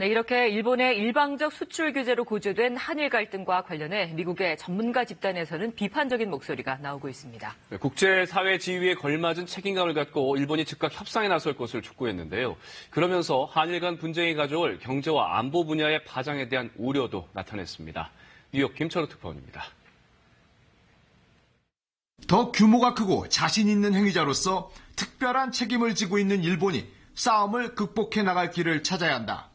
네, 이렇게 일본의 일방적 수출 규제로 고조된 한일 갈등과 관련해 미국의 전문가 집단에서는 비판적인 목소리가 나오고 있습니다. 네, 국제사회 지위에 걸맞은 책임감을 갖고 일본이 즉각 협상에 나설 것을 촉구했는데요. 그러면서 한일 간 분쟁이 가져올 경제와 안보 분야의 파장에 대한 우려도 나타냈습니다. 뉴욕 김철우 특파원입니다. 더 규모가 크고 자신 있는 행위자로서 특별한 책임을 지고 있는 일본이 싸움을 극복해 나갈 길을 찾아야 한다.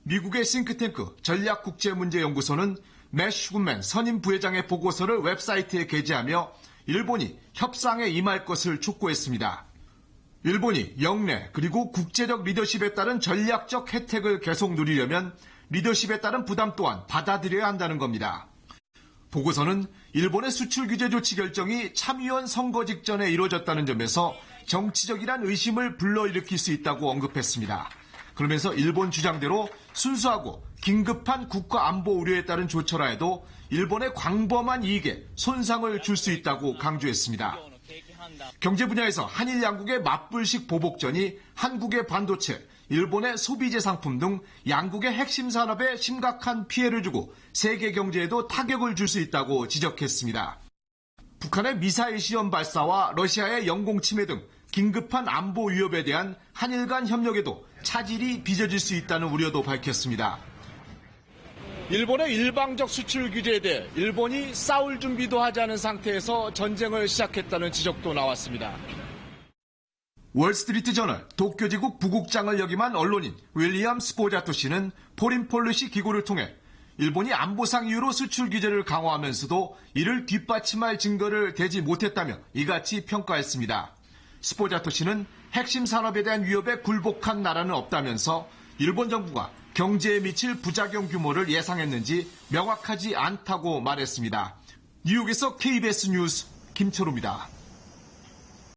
미국의 싱크탱크 전략국제문제연구소는 맷 슈그맨 선임 부회장의 보고서를 웹사이트에 게재하며 일본이 협상에 임할 것을 촉구했습니다. 일본이 영내 그리고 국제적 리더십에 따른 전략적 혜택을 계속 누리려면 리더십에 따른 부담 또한 받아들여야 한다는 겁니다. 보고서는 일본의 수출 규제 조치 결정이 참의원 선거 직전에 이루어졌다는 점에서 정치적이란 의심을 불러일으킬 수 있다고 언급했습니다. 그러면서 일본 주장대로 순수하고 긴급한 국가 안보 우려에 따른 조처라 해도 일본의 광범한 이익에 손상을 줄 수 있다고 강조했습니다. 경제 분야에서 한일 양국의 맞불식 보복전이 한국의 반도체, 일본의 소비재 상품 등 양국의 핵심 산업에 심각한 피해를 주고 세계 경제에도 타격을 줄 수 있다고 지적했습니다. 북한의 미사일 시험 발사와 러시아의 영공 침해 등 긴급한 안보 위협에 대한 한일 간 협력에도 차질이 빚어질 수 있다는 우려도 밝혔습니다. 일본의 일방적 수출 규제에 대해 일본이 싸울 준비도 하지 않은 상태에서 전쟁을 시작했다는 지적도 나왔습니다. 월스트리트 저널 도쿄지국 부국장을 역임한 언론인 윌리엄 스포자토 씨는 포린 폴리시 기구를 통해 일본이 안보상 이유로 수출 규제를 강화하면서도 이를 뒷받침할 증거를 대지 못했다며 이같이 평가했습니다. 스포자토 씨는 핵심 산업에 대한 위협에 굴복한 나라는 없다면서 일본 정부가 경제에 미칠 부작용 규모를 예상했는지 명확하지 않다고 말했습니다. 뉴욕에서 KBS 뉴스 김철우입니다.